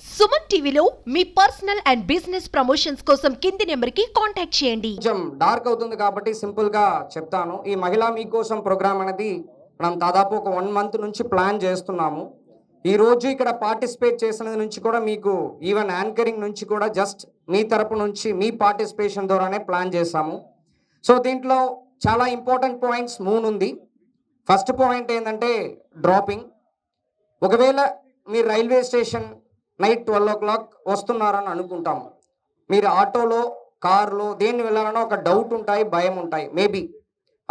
సుమన్ టీవీలో మీ personal and business promotions కోసం కింది నెంబర్కి కాంటాక్ట్ చేయండి. కొంచెం డార్క్ అవుతుంది కాబట్టి సింపుల్గా చెప్తాను. ఈ మహిళా మీకోసం ప్రోగ్రామ్ అనేది మనం దాదాపు ఒక 1 మంత్ నుంచి ప్లాన్ చేస్తున్నాము. ఈరోజు ఇక్కడ పార్టిసిపేట్ చేసినది నుంచి కూడా మీకు ఈవెన్ యాంకరింగ్ నుంచి కూడా జస్ట్ మీ తరపు నుంచి మీ పార్టిసిపేషన్ ద్వారానే ప్లాన్ చేశాము. సో దీంట్లో చాలా ఇంపార్టెంట్ పాయింట్స్ 3 ఉంది. ఫస్ట్ పాయింట్ ఏంటంటే డ్రాపింగ్. ఒకవేళ మీరు రైల్వే స్టేషన్ నైట్ 12 o'clock వస్తున్నారని అనుకుంటాము. మీరు ఆటోలో కార్లో దేన్ని వెళ్ళాలనో ఒక డౌట్ ఉంటాయి, భయం ఉంటాయి మేబీ.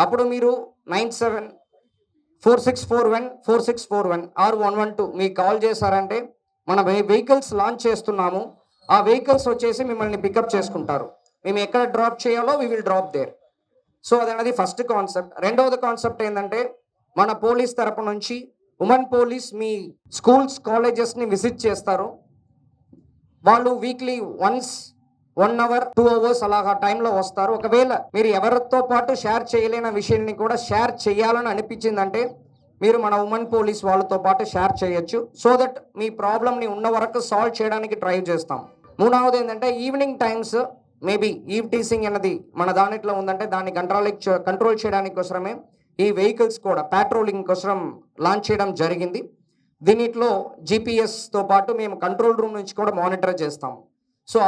అప్పుడు మీరు 9746414641 ఆర్ 112 మీకు కాల్ చేశారంటే మన వెహికల్స్ లాంచ్ చేస్తున్నాము. ఆ వెహికల్స్ వచ్చేసి మిమ్మల్ని పికప్ చేసుకుంటారు. మేము ఎక్కడ డ్రాప్ చేయాలో we will drop there. So అదనేది ఫస్ట్ కాన్సెప్ట్. రెండవది కాన్సెప్ట్ ఏంటంటే మన పోలీస్ తరపు నుంచి ఉమెన్ పోలీస్ మీ స్కూల్స్ కాలేజెస్ని విజిట్ చేస్తారు. వాళ్ళు వీక్లీ వన్స్ 1 hour 2 hours అలాగా టైంలో వస్తారు. ఒకవేళ మీరు ఎవరితో పాటు షేర్ చేయలేని విషయాన్ని కూడా షేర్ చేయాలని అనిపించిందంటే మీరు మన ఉమెన్ పోలీస్ వాళ్ళతో పాటు షేర్ చేయొచ్చు. సో దట్ మీ ప్రాబ్లమ్ని ఉన్న వరకు సాల్వ్ చేయడానికి ట్రై చేస్తాం. మూడవది ఏంటంటే ఈవినింగ్ టైమ్స్ మేబీ ఈవ్ టీసింగ్ అనేది మన దానిట్లో ఉందంటే దాన్ని కంట్రోల్ చేయడానికి కోసమే ఈ వెహికల్స్ కూడా పెట్రోలింగ్ కోసం లాంచ్ చేయడం జరిగింది. దీనిలో జీపీఎస్తో పాటు మేము కంట్రోల్ రూమ్ నుంచి కూడా మానిటర్ చేస్తాము. సో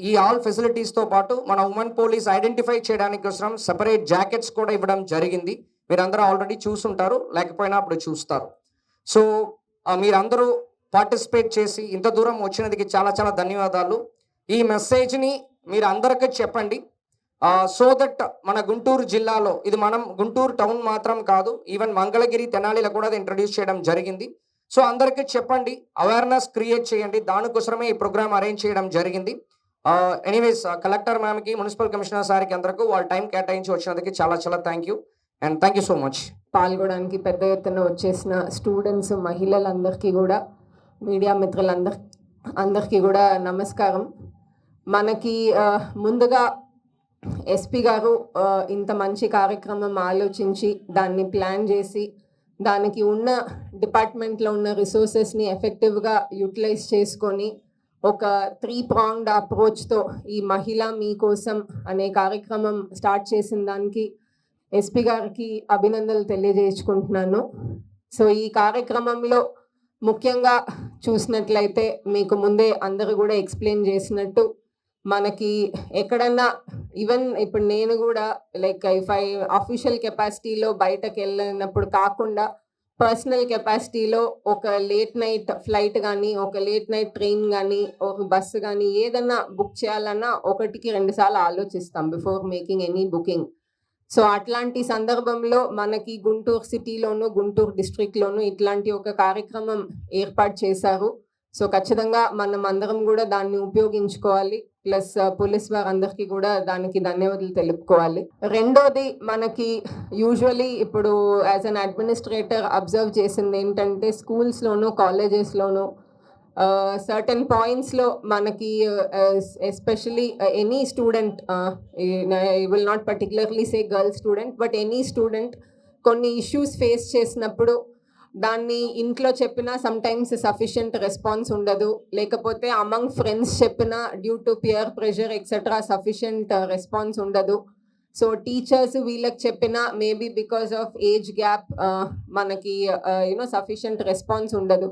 ఈ ఆల్ ఫెసిలిటీస్తో పాటు మన ఉమెన్ పోలీస్ ఐడెంటిఫై చేయడానికి కోసం సెపరేట్ జాకెట్స్ కూడా ఇవ్వడం జరిగింది. మీరందరూ ఆల్రెడీ చూసుంటారు, లేకపోయినా అప్పుడు చూస్తారు. సో మీరందరూ పార్టిసిపేట్ చేసి ఇంత దూరం వచ్చినందుకు చాలా చాలా ధన్యవాదాలు. ఈ మెసేజ్ని మీరు అందరికీ చెప్పండి. సో దట్ మన గుంటూరు జిల్లాలో ఇది మనం గుంటూరు టౌన్ మాత్రం కాదు, ఈవెన్ మంగళగిరి తెనాలిలో కూడా అది ఇంట్రడ్యూస్ చేయడం జరిగింది. సో అందరికీ చెప్పండి, అవేర్నెస్ క్రియేట్ చేయండి. దానికోసమే ఈ ప్రోగ్రామ్ అరేంజ్ చేయడం జరిగింది. ఎనీవేస్ కలెక్టర్ మ్యామ్కి, మున్సిపల్ కమిషనర్ సార్కి అందరికీ వాళ్ళ టైం కేటాయించి వచ్చినందుకు చాలా చాలా thank you and thank you so much. పాల్గొనడానికి పెద్ద ఎత్తున వచ్చేసిన స్టూడెంట్స్, మహిళలందరికీ కూడా, మీడియా మిత్రులందరికీ కూడా నమస్కారం. మనకి ముందుగా ఎస్పీ గారు ఇంత మంచి కార్యక్రమం ఆలోచించి దాన్ని ప్లాన్ చేసి దానికి ఉన్న డిపార్ట్మెంట్లో ఉన్న రిసోర్సెస్ని ఎఫెక్టివ్గా యూటిలైజ్ చేసుకొని ఒక 3-pronged అప్రోచ్తో ఈ మహిళ మీకోసం అనే కార్యక్రమం స్టార్ట్ చేసిన దానికి ఎస్పీ గారికి అభినందనలు తెలియజేసుకుంటున్నాను. సో ఈ కార్యక్రమంలో ముఖ్యంగా చూసినట్లయితే మీకు ముందే అందరూ కూడా ఎక్స్ప్లెయిన్ చేసినట్టు మనకి ఎక్కడన్నా ఈవెన్ ఇప్పుడు నేను కూడా లైక్ ఇఫ్ ఐ అఫీషియల్ కెపాసిటీలో బయటకు వెళ్ళినప్పుడు కాకుండా పర్సనల్ కెపాసిటీలో ఒక లేట్ నైట్ ఫ్లైట్ కానీ, ఒక లేట్ నైట్ ట్రైన్ కానీ, ఒక బస్సు కానీ ఏదన్నా బుక్ చేయాలన్నా 1-2 సార్లు ఆలోచిస్తాం before making any booking. So అట్లాంటి సందర్భంలో మనకి గుంటూరు సిటీలోను, గుంటూరు డిస్ట్రిక్ట్లోను ఇట్లాంటి ఒక కార్యక్రమం ఏర్పాటు చేశారు. సో ఖచ్చితంగా మనం అందరం కూడా దాన్ని ఉపయోగించుకోవాలి. ప్లస్ పోలీస్ వారందరికీ కూడా దానికి ధన్యవాదాలు తెలుపుకోవాలి. రెండోది, మనకి యూజువలీ ఇప్పుడు యాజ్ అన్ అడ్మినిస్ట్రేటర్ అబ్జర్వ్ చేసింది ఏంటంటే స్కూల్స్లోను, కాలేజెస్లోను సర్టన్ పాయింట్స్లో మనకి especially any student, I will not particularly say girl student, but any student కొన్ని ఇష్యూస్ ఫేస్ చేసినప్పుడు దాన్ని ఇంట్లో చెప్పినా సమ్టైమ్స్ సఫిషియంట్ రెస్పాన్స్ ఉండదు, లేకపోతే అమంగ్ ఫ్రెండ్స్ చెప్పినా due to peer pressure etcetera sufficient response ఉండదు. సో టీచర్స్ వీళ్ళకి చెప్పినా maybe because of age gap మనకి సఫిషియంట్ రెస్పాన్స్ ఉండదు.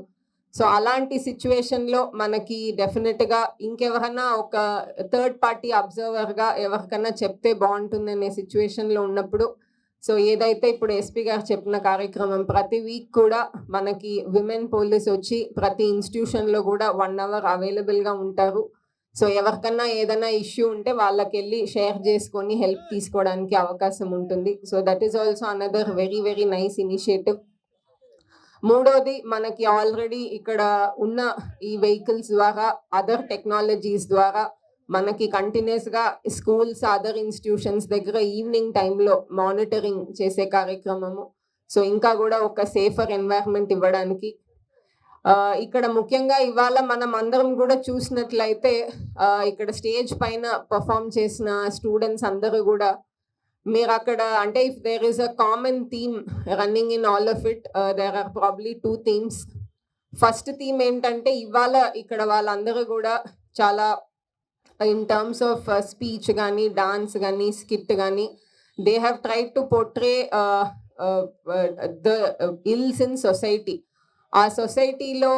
సో అలాంటి సిచ్యువేషన్లో మనకి డెఫినెట్గా ఇంకెవరన్నా ఒక థర్డ్ పార్టీ అబ్జర్వర్గా ఎవరికన్నా చెప్తే బాగుంటుందనే సిచ్యువేషన్లో ఉన్నప్పుడు సో ఏదైతే ఇప్పుడు ఎస్పీ గారు చెప్పిన కార్యక్రమం ప్రతి వీక్ కూడా మనకి విమెన్ పోలీస్ వచ్చి ప్రతి ఇన్స్టిట్యూషన్లో కూడా 1 hour అవైలబుల్గా ఉంటారు. సో ఎవరికన్నా ఏదైనా ఇష్యూ ఉంటే వాళ్ళకి వెళ్ళి షేర్ చేసుకొని హెల్ప్ తీసుకోవడానికి అవకాశం ఉంటుంది. So that is also another very very nice initiative. మూడోది, మనకి ఆల్రెడీ ఇక్కడ ఉన్న ఈ వెహికల్స్ ద్వారా, అదర్ టెక్నాలజీస్ ద్వారా మనకి కంటిన్యూస్గా స్కూల్స్, అదర్ ఇన్స్టిట్యూషన్స్ దగ్గర ఈవినింగ్ టైంలో మానిటరింగ్ చేసే కార్యక్రమము. సో ఇంకా కూడా ఒక సేఫర్ ఎన్వైర్న్మెంట్ ఇవ్వడానికి ఇక్కడ ముఖ్యంగా ఇవాళ మనం అందరం కూడా చూసినట్లయితే ఇక్కడ స్టేజ్ పైన పర్ఫామ్ చేసిన స్టూడెంట్స్ అందరూ కూడా మీరు అక్కడ అంటే if there is a common theme running in all of it, there are probably 2 themes. First theme ఏంటంటే ఇవాళ ఇక్కడ వాళ్ళందరూ కూడా చాలా ఇన్ టర్మ్స్ ఆఫ్ స్పీచ్ కానీ డాన్స్ కానీ స్కిట్ కానీ they have tried to portray the ills in society. ఆ సొసైటీలో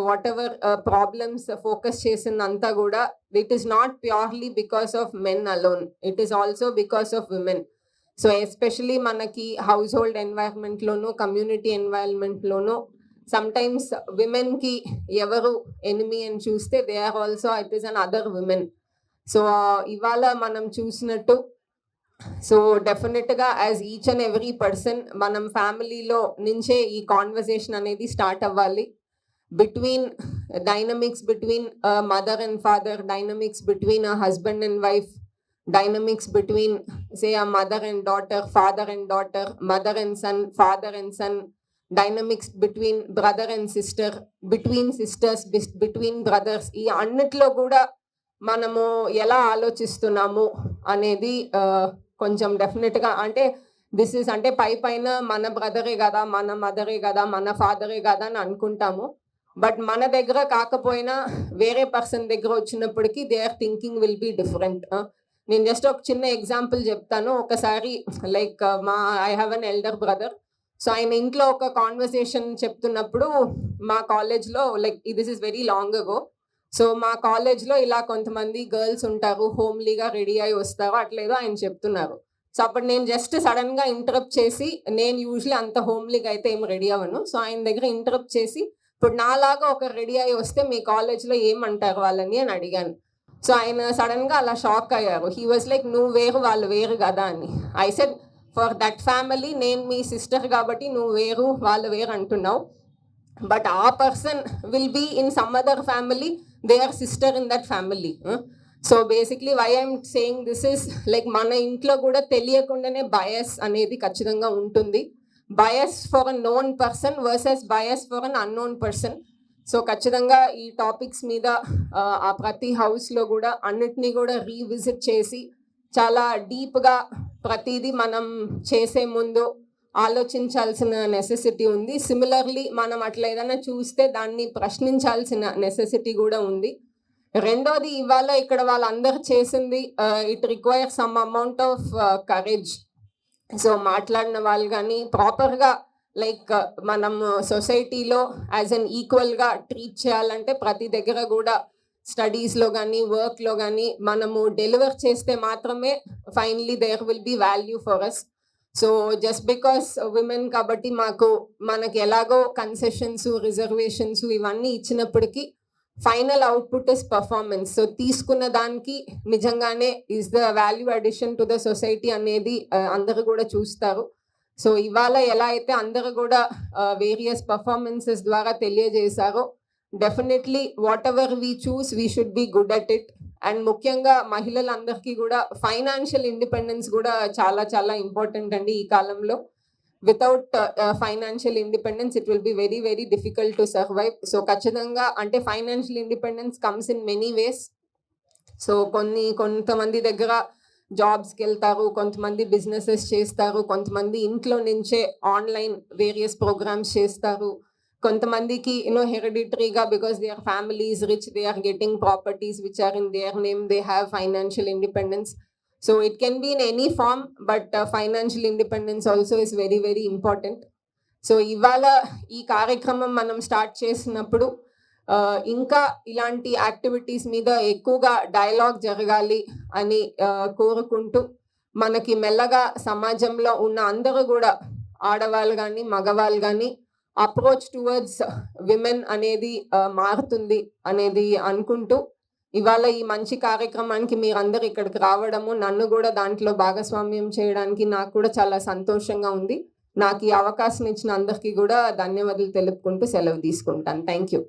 వాట్ ఎవర్ ప్రాబ్లమ్స్ ఫోకస్ చేసిందంతా కూడా it is not purely because of men alone, it is also because of women. So especially మనకి household ఎన్వైర్న్మెంట్లోనూ community ఎన్వైర్న్మెంట్లోనూ sometimes విమెన్కి ఎవరు enemy అని చూస్తే they are also it is another women. So ఇవాళ మనం చూసినట్టు సో డెఫినెట్గా as each and every person మనం ఫ్యామిలీలో నుంచే ఈ కాన్వర్సేషన్ అనేది స్టార్ట్ అవ్వాలి. Between dynamics between mother and father, dynamics between husband and wife, dynamics between say a mother and daughter, father and daughter, mother and son, father and son, dynamics between brother and sister, between sisters, between brothers. ఈ అన్నిట్లో కూడా మనము ఎలా ఆలోచిస్తున్నాము అనేది కొంచెం డెఫినెట్గా అంటే this is అంటే పైన మన బ్రదరే కదా, మన మదరే కదా, మన ఫాదరే కదా అని అనుకుంటాము. బట్ మన దగ్గర కాకపోయినా వేరే పర్సన్ దగ్గర వచ్చినప్పటికీ there thinking will be different. నేను జస్ట్ ఒక చిన్న ఎగ్జాంపుల్ చెప్తాను. ఒకసారి like I have an elder brother. So ఆయన ఇంట్లో ఒక కాన్వర్సేషన్ చెప్తున్నప్పుడు మా కాలేజ్లో like this is very long ago. So మా కాలేజ్లో ఇలా కొంతమంది గర్ల్స్ ఉంటారు, హోమ్లీగా రెడీ అయి వస్తారు, అట్లేదో ఆయన చెప్తున్నారు. సో అప్పుడు నేను జస్ట్ సడన్గా ఇంటరప్ట్ చేసి, నేను యూజువలీ అంత హోమ్లీగా అయితే ఏం రెడీ అవ్వను, సో ఆయన దగ్గర ఇంటరప్ట్ చేసి ఇప్పుడు నాలాగా ఒక రెడీ అయి వస్తే మీ కాలేజ్లో ఏమంటారు వాళ్ళని అని అడిగాను. సో ఆయన సడన్గా అలా షాక్ అయ్యారు. హీ వాజ్ లైక్ నువ్వు వేరు వాళ్ళు వేరు కదా అని. I said for that family నేను మీ సిస్టర్ కాబట్టి నువ్వు వేరు వాళ్ళు వేరు అంటున్నావు, బట్ ఆ person will be in some other family, they are sister in that family. So basically why I'm saying this is like మన ఇంట్లో కూడా తెలియకుండానే బయస్ అనేది ఖచ్చితంగా ఉంటుంది. Bias for a known person versus bias for an unknown person. So ఖచ్చితంగా ఈ topics మీద ఆ ప్రతి హౌస్లో కూడా అన్నిటినీ కూడా రీవిజిట్ చేసి చాలా డీప్గా ప్రతిదీ మనం చేసే ముందు ఆలోచించాల్సిన నెసెసిటీ ఉంది. సిమిలర్లీ మనం అట్లా ఏదైనా చూస్తే దాన్ని ప్రశ్నించాల్సిన నెసెసిటీ కూడా ఉంది. రెండోది ఇవాళ ఇక్కడ వాళ్ళందరూ చేసింది it require some amount of courage. So మాట్లాడిన వాళ్ళు కానీ ప్రాపర్గా లైక్ మనం సొసైటీలో యాజ్ అన్ ఈక్వల్గా ట్రీట్ చేయాలంటే ప్రతి దగ్గర కూడా స్టడీస్లో కానీ వర్క్లో కానీ మనము డెలివర్ చేస్తే మాత్రమే finally there will be value for us. So just because women కాబట్టి మనకి ఎలాగో కన్సెషన్స్ రిజర్వేషన్స్ ఇవన్నీ ఇచ్చినప్పటికీ final output is performance. So తీసుకున్న దానికి నిజంగానే is the value addition to the society అనేది అందరూ కూడా చూస్తారు. సో ఇవాళ ఎలా అయితే అందరూ కూడా వేరియస్ పర్ఫార్మెన్సెస్ ద్వారా తెలియజేశారో definitely whatever we choose we should be good at it. And ముఖ్యంగా మహిళలందరికీ కూడా ఫైనాన్షియల్ ఇండిపెండెన్స్ కూడా చాలా చాలా ఇంపార్టెంట్ అండి ఈ కాలంలో. Without financial independence it will be very very difficult to survive. So ఖచ్చితంగా అంటే financial independence comes in many ways. So కొంతమంది దగ్గర జాబ్స్కి వెళ్తారు, కొంతమంది బిజినెసెస్ చేస్తారు, కొంతమంది ఇంట్లో నుంచే ఆన్లైన్ వేరియస్ ప్రోగ్రామ్స్ చేస్తారు, కొంతమందికి హెరిడిటరీగా because they are families rich, they are getting properties which are in their name, they have financial independence. So it can be in any form but financial independence also is very very important. So ఇవాళ ఈ కార్యక్రమం మనం start చేసినప్పుడు ఇంకా ఇలాంటి activities మీద ఎక్కువగా dialogue జరగాలి అని కోరుకుంటూ మనకి మెల్లగా సమాజంలో ఉన్న అందరూ కూడా ఆడవాళ్ళు కానీ మగవాళ్ళు కానీ అప్రోచ్ టువర్డ్స్ విమెన్ అనేది మారుతుంది అనేది అనుకుంటూ ఇవాళ ఈ మంచి కార్యక్రమానికి మీరందరూ ఇక్కడికి రావడము, నన్ను కూడా దాంట్లో భాగస్వామ్యం చేయడానికి నాకు కూడా చాలా సంతోషంగా ఉంది. నాకు ఈ అవకాశం ఇచ్చిన అందరికీ కూడా ధన్యవాదాలు తెలుపుకుంటూ సెలవు తీసుకుంటాను. Thank you.